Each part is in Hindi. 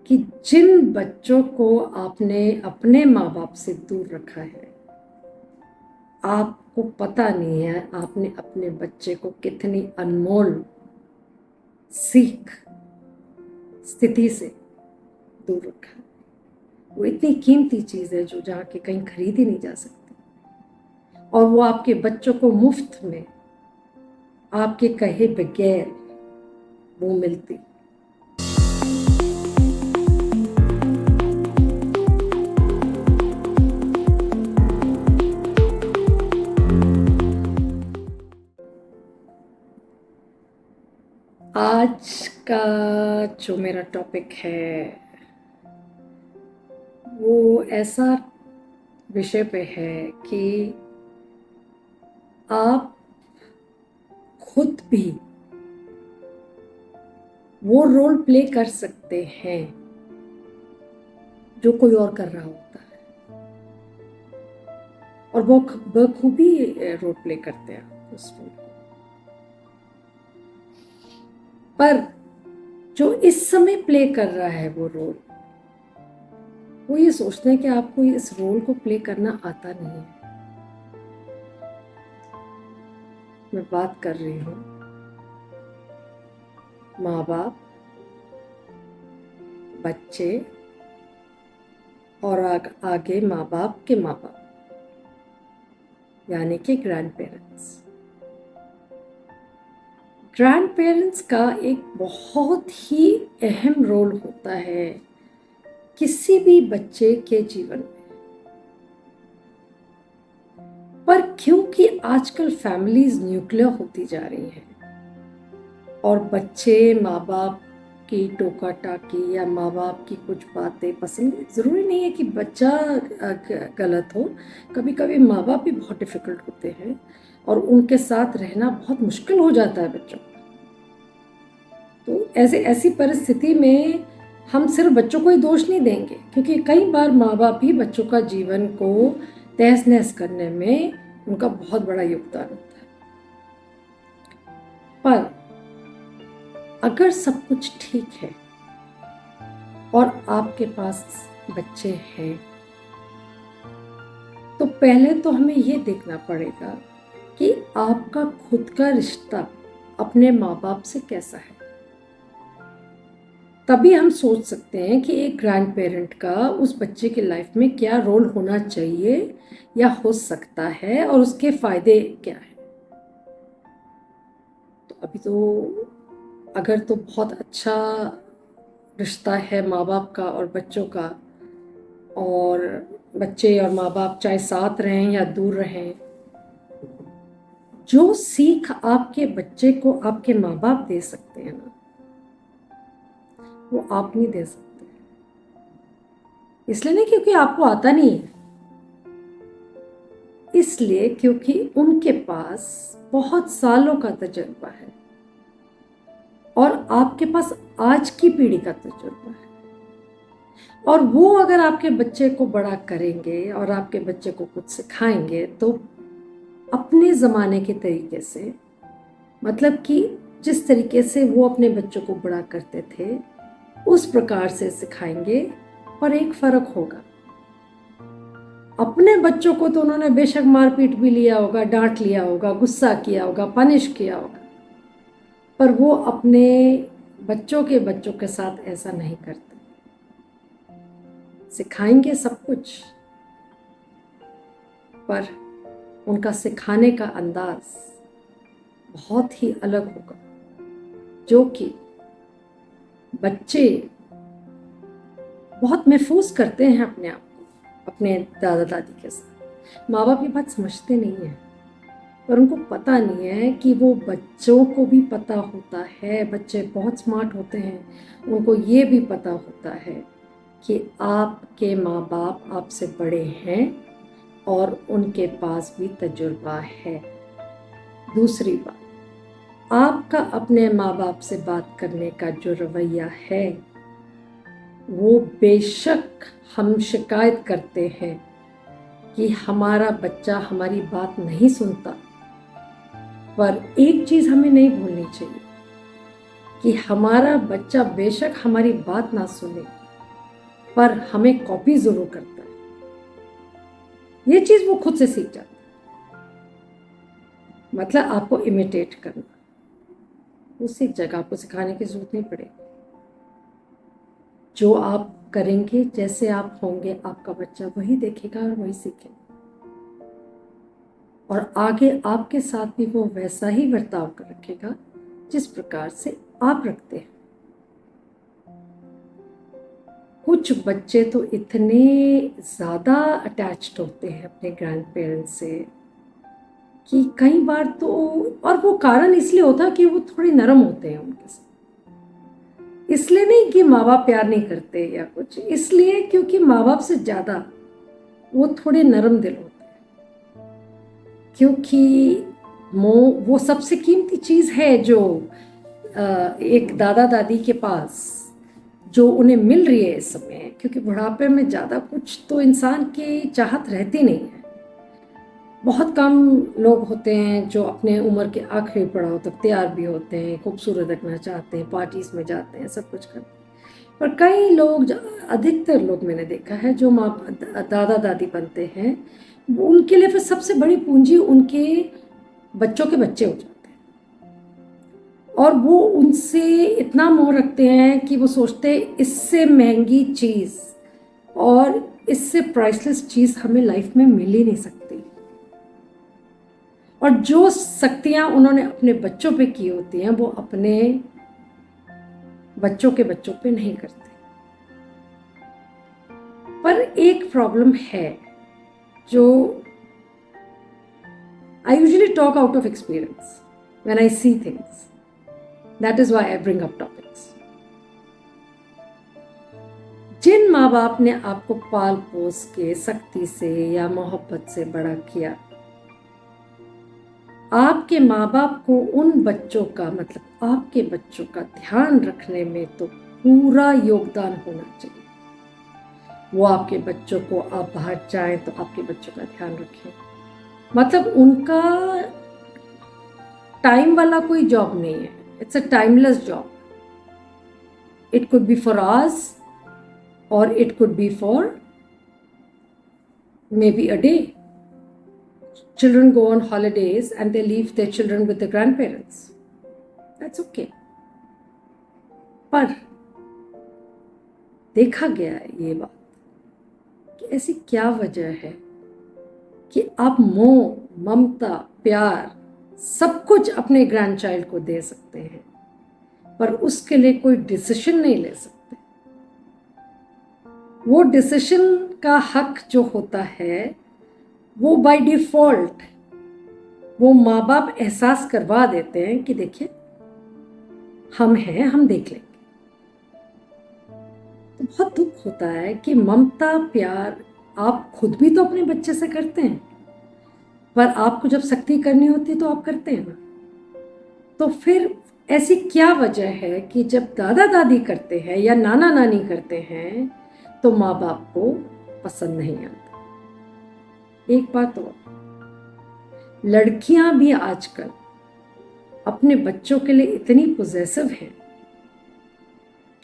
कि जिन बच्चों को आपने अपने माँ बाप से दूर रखा है, आपको पता नहीं है आपने अपने बच्चे को कितनी अनमोल सीख स्थिति से दूर रखा है। वो इतनी कीमती चीज़ है जो जाके कहीं खरीदी नहीं जा सकती, और वो आपके बच्चों को मुफ्त में आपके कहे बगैर वो मिलती। आज का जो मेरा टॉपिक है वो ऐसा विषय पे है कि आप खुद भी वो रोल प्ले कर सकते हैं जो कोई और कर रहा होता है, और वो बखूबी रोल प्ले करते हैं उस रोल को। पर जो इस समय प्ले कर रहा है वो रोल, वो ये सोचते हैं कि आपको इस रोल को प्ले करना आता नहीं है। मैं बात कर रही हूँ माँ बाप, बच्चे और आगे माँ बाप के माँ बाप, यानी कि ग्रैंड पेरेंट्स। ग्रैंड पेरेंट्स का एक बहुत ही अहम रोल होता है किसी भी बच्चे के जीवन में। पर क्योंकि आजकल फैमिलीज न्यूक्लियर होती जा रही हैं और बच्चे माँ बाप की टोका टाकी या माँ बाप की कुछ बातें पसंद, ज़रूरी नहीं है कि बच्चा गलत हो, कभी कभी माँ बाप भी बहुत डिफ़िकल्ट होते हैं और उनके साथ रहना बहुत मुश्किल हो जाता है बच्चों को। तो ऐसी परिस्थिति में हम सिर्फ बच्चों को ही दोष नहीं देंगे, क्योंकि कई बार माँ बाप ही बच्चों का जीवन को तहस नहस करने में उनका बहुत बड़ा योगदान होता है। पर अगर सब कुछ ठीक है और आपके पास बच्चे हैं, तो पहले तो हमें ये देखना पड़ेगा कि आपका खुद का रिश्ता अपने माँ बाप से कैसा है। तभी हम सोच सकते हैं कि एक ग्रैंड पेरेंट का उस बच्चे की लाइफ में क्या रोल होना चाहिए या हो सकता है और उसके फायदे क्या हैं। तो अभी तो अगर तो बहुत अच्छा रिश्ता है माँ बाप का और बच्चों का, और बच्चे और माँ बाप चाहे साथ रहें या दूर रहें, जो सीख आपके बच्चे को आपके माँ बाप दे सकते हैं ना, वो आप नहीं दे सकते। इसलिए नहीं क्योंकि आपको आता नहीं है, इसलिए क्योंकि उनके पास बहुत सालों का तजुर्बा है और आपके पास आज की पीढ़ी का तजुर्बा है। और वो अगर आपके बच्चे को बड़ा करेंगे और आपके बच्चे को कुछ सिखाएंगे तो अपने ज़माने के तरीके से, मतलब कि जिस तरीके से वो अपने बच्चों को बड़ा करते थे उस प्रकार से सिखाएंगे। पर एक फ़र्क होगा, अपने बच्चों को तो उन्होंने बेशक मारपीट भी लिया होगा, डांट लिया होगा, गुस्सा किया होगा, पनिश किया होगा, पर वो अपने बच्चों के साथ ऐसा नहीं करते। सिखाएंगे सब कुछ, पर उनका सिखाने का अंदाज बहुत ही अलग होगा, जो कि बच्चे बहुत महफूज करते हैं अपने आप को अपने दादा दादी के साथ। माँ बाप ये बात समझते नहीं हैं, पर उनको पता नहीं है कि वो बच्चों को भी पता होता है। बच्चे बहुत स्मार्ट होते हैं, उनको ये भी पता होता है कि आपके माँ बाप आपसे बड़े हैं और उनके पास भी तजुर्बा है। दूसरी बात, आपका अपने माँ बाप से बात करने का जो रवैया है, वो बेशक हम शिकायत करते हैं कि हमारा बच्चा हमारी बात नहीं सुनता, पर एक चीज़ हमें नहीं भूलनी चाहिए कि हमारा बच्चा बेशक हमारी बात ना सुने, पर हमें कॉपी जरूर करता है। ये चीज वो खुद से सीख जाता है। मतलब आपको इमिटेट करना, वो सीख जाएगा, आपको सिखाने की जरूरत नहीं पड़ेगी। जो आप करेंगे, जैसे आप होंगे, आपका बच्चा वही देखेगा और वही सीखेगा, और आगे आपके साथ भी वो वैसा ही बर्ताव कर रखेगा जिस प्रकार से आप रखते हैं। कुछ बच्चे तो इतने ज़्यादा अटैच्ड होते हैं अपने ग्रैंड पेरेंट्स से कि कई बार तो, और वो कारण इसलिए होता है कि वो थोड़े नरम होते हैं उनके साथ। इसलिए नहीं कि माँ बाप प्यार नहीं करते या कुछ, इसलिए क्योंकि माँ बाप से ज़्यादा वो थोड़े नरम दिल होते हैं। क्योंकि वो सबसे कीमती चीज़ है जो एक दादा दादी के पास जो उन्हें मिल रही है इस समय, क्योंकि बुढ़ापे में ज़्यादा कुछ तो इंसान की चाहत रहती नहीं है। बहुत कम लोग होते हैं जो अपने उम्र के आखिरी पड़ाव तक तैयार भी होते हैं, खूबसूरत रखना चाहते हैं, पार्टीज में जाते हैं, सब कुछ करते हैं। पर कई लोग, अधिकतर लोग मैंने देखा है जो दादा दादी बनते हैं, उनके लिए फिर सबसे बड़ी पूंजी उनके बच्चों के बच्चे हो जाते हैं, और वो उनसे इतना मोह रखते हैं कि वो सोचते हैं इससे महंगी चीज़ और इससे प्राइसलेस चीज़ हमें लाइफ में मिल ही नहीं सकती। और जो शक्तियां उन्होंने अपने बच्चों पे की होती हैं वो अपने बच्चों के बच्चों पे नहीं करते। पर एक प्रॉब्लम है जो I usually talk out of experience when I see things, that is why I bring up topics. जिन माँ बाप ने आपको पाल पोस के सख्ती से या मोहब्बत से बड़ा किया, आपके माँ बाप को उन बच्चों का, मतलब आपके बच्चों का ध्यान रखने में तो पूरा योगदान होना चाहिए। वो आपके बच्चों को, आप बाहर जाएं तो आपके बच्चों का ध्यान रखें। मतलब उनका टाइम वाला कोई जॉब नहीं है, it's a timeless job. It could be for hours और it could be for maybe a day. Children go on holidays and they leave their children with the grandparents. That's okay. पर देखा गया है ये बात कि ऐसी क्या वजह है कि आप मोह, ममता, प्यार सब कुछ अपने ग्रैंड चाइल्ड को दे सकते हैं, पर उसके लिए कोई डिसीजन नहीं ले सकते। वो डिसीजन का हक जो होता है वो बाय डिफॉल्ट वो माँ बाप एहसास करवा देते हैं कि देखिए हम हैं, हम देख लेंगे। तो बहुत दुख होता है कि ममता, प्यार आप खुद भी तो अपने बच्चे से करते हैं, पर आपको जब सख्ती करनी होती है तो आप करते हैं ना। तो फिर ऐसी क्या वजह है कि जब दादा दादी करते हैं या नाना नानी करते हैं तो माँ बाप को पसंद नहीं आता। एक बात और, लड़कियां भी आजकल अपने बच्चों के लिए इतनी पॉजेसिव हैं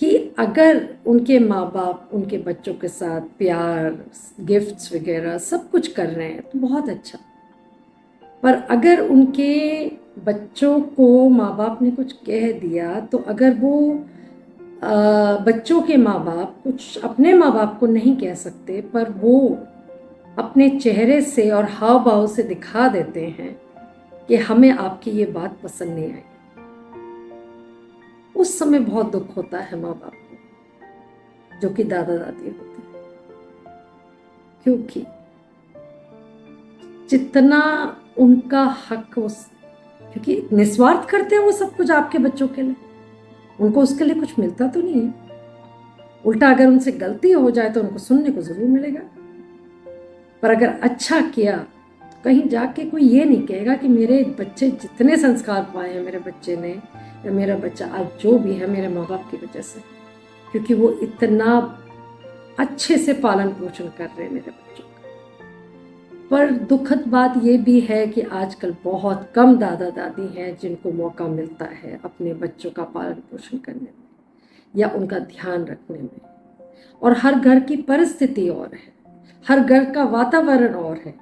कि अगर उनके माँ बाप उनके बच्चों के साथ प्यार, गिफ्ट्स वगैरह सब कुछ कर रहे हैं तो बहुत अच्छा, पर अगर उनके बच्चों को माँ बाप ने कुछ कह दिया तो अगर वो बच्चों के माँ बाप कुछ अपने माँ बाप को नहीं कह सकते, पर वो अपने चेहरे से और हाव भाव से दिखा देते हैं कि हमें आपकी ये बात पसंद नहीं आई, उस समय बहुत दुख होता है माँ बाप को जो कि दादा दादी होते हैं। क्योंकि जितना उनका हक, क्योंकि निस्वार्थ करते हैं वो सब कुछ आपके बच्चों के लिए, उनको उसके लिए कुछ मिलता तो नहीं है। उल्टा अगर उनसे गलती हो जाए तो उनको सुनने को जरूर मिलेगा, पर अगर अच्छा किया तो कहीं जाके कोई ये नहीं कहेगा कि मेरे बच्चे जितने संस्कार पाए हैं मेरे बच्चे ने, या मेरा बच्चा आज जो भी है मेरे माँ बाप की वजह से, क्योंकि वो इतना अच्छे से पालन पोषण कर रहे हैं मेरे बच्चों का। पर दुखद बात ये भी है कि आजकल बहुत कम दादा दादी हैं जिनको मौका मिलता है अपने बच्चों का पालन पोषण करने में या उनका ध्यान रखने में। और हर घर की परिस्थिति और है, हर घर का वातावरण और है।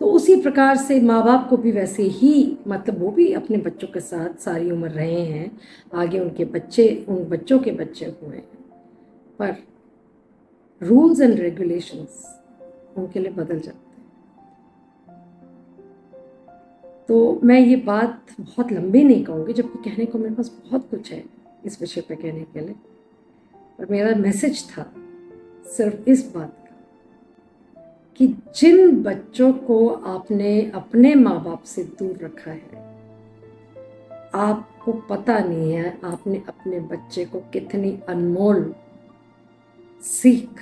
तो उसी प्रकार से माँ बाप को भी वैसे ही, मतलब वो भी अपने बच्चों के साथ सारी उम्र रहे हैं, आगे उनके बच्चे, उन बच्चों के बच्चे हुए हैं, पर रूल्स एंड रेगुलेशंस उनके लिए बदल जाते हैं। तो मैं ये बात बहुत लंबी नहीं कहूँगी, जबकि कहने को मेरे पास बहुत कुछ है इस विषय पे कहने के लिए, पर मेरा मैसेज था सिर्फ इस बात का कि जिन बच्चों को आपने अपने माँ बाप से दूर रखा है, आपको पता नहीं है आपने अपने बच्चे को कितनी अनमोल सीख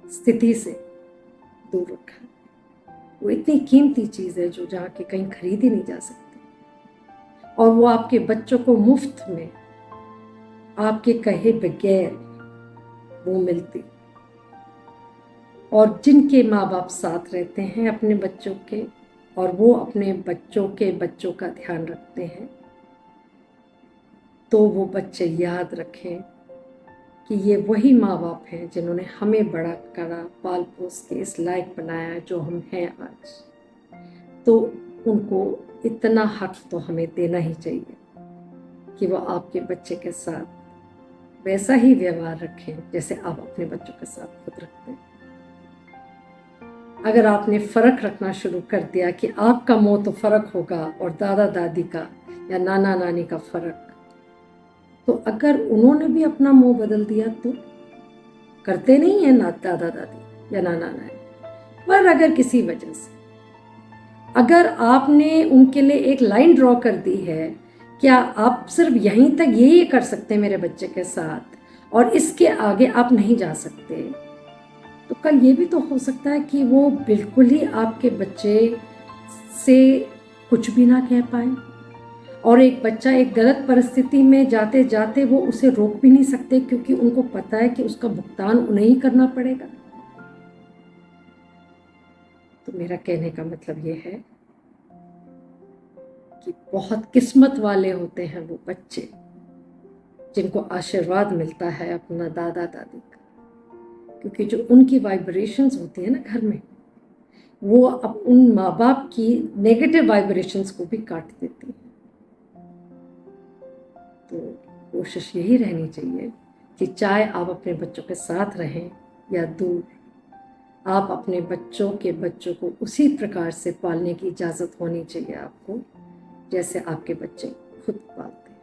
स्थिति से दूर रखा है। वो इतनी कीमती चीज़ है जो जाके कहीं खरीदी नहीं जा सकती, और वो आपके बच्चों को मुफ्त में आपके कहे बगैर वो मिलती। और जिनके माँ बाप साथ रहते हैं अपने बच्चों के, और वो अपने बच्चों के बच्चों का ध्यान रखते हैं, तो वो बच्चे याद रखें कि ये वही माँ बाप हैं जिन्होंने हमें बड़ा करा, पाल पोस के इस लायक बनाया जो हम हैं आज। तो उनको इतना हक तो हमें देना ही चाहिए कि वो आपके बच्चे के साथ वैसा ही व्यवहार रखें जैसे आप अपने बच्चों के साथ खुद रखते हैं। अगर आपने फ़र्क रखना शुरू कर दिया कि आपका मोह तो फ़र्क होगा और दादा दादी का या नाना नानी का फ़र्क, तो अगर उन्होंने भी अपना मोह बदल दिया तो करते नहीं है ना दादा दादी या नाना नानी, पर अगर किसी वजह से अगर आपने उनके लिए एक लाइन ड्रॉ कर दी है, क्या आप सिर्फ यहीं तक यही कर सकते हैं मेरे बच्चे के साथ और इसके आगे आप नहीं जा सकते, तो कल ये भी तो हो सकता है कि वो बिल्कुल ही आपके बच्चे से कुछ भी ना कह पाए, और एक बच्चा एक गलत परिस्थिति में जाते जाते वो उसे रोक भी नहीं सकते क्योंकि उनको पता है कि उसका भुगतान उन्हें ही करना पड़ेगा। तो मेरा कहने का मतलब ये है कि बहुत किस्मत वाले होते हैं वो बच्चे जिनको आशीर्वाद मिलता है अपना दादा दादी का, क्योंकि जो उनकी वाइब्रेशंस होती है ना घर में, वो अब उन माँ बाप की नेगेटिव वाइब्रेशंस को भी काट देती है। तो कोशिश यही रहनी चाहिए कि चाहे आप अपने बच्चों के साथ रहें या दूर, आप अपने बच्चों के बच्चों को उसी प्रकार से पालने की इजाज़त होनी चाहिए आपको जैसे आपके बच्चे खुद पालते हैं।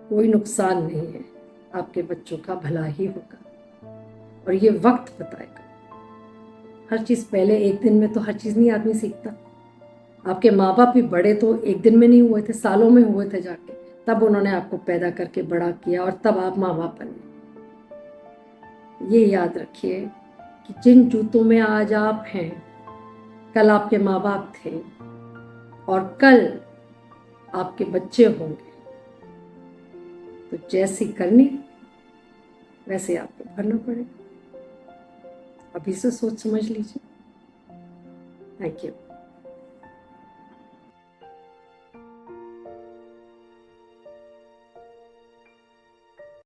कोई नुकसान नहीं है, आपके बच्चों का भला ही होगा और ये वक्त बताएगा। हर चीज़ पहले एक दिन में तो हर चीज़ नहीं आदमी सीखता। आपके माँ बाप भी बड़े तो एक दिन में नहीं हुए थे, सालों में हुए थे जाके, तब उन्होंने आपको पैदा करके बड़ा किया और तब आप माँ बाप बने। ये याद रखिए कि जिन जूतों में आज आप हैं, कल आपके माँ बाप थे और कल आपके बच्चे होंगे। तो जैसी करनी वैसे आपको भरना पड़ेगा। अभी से सोच समझ लीजिए। Thank you.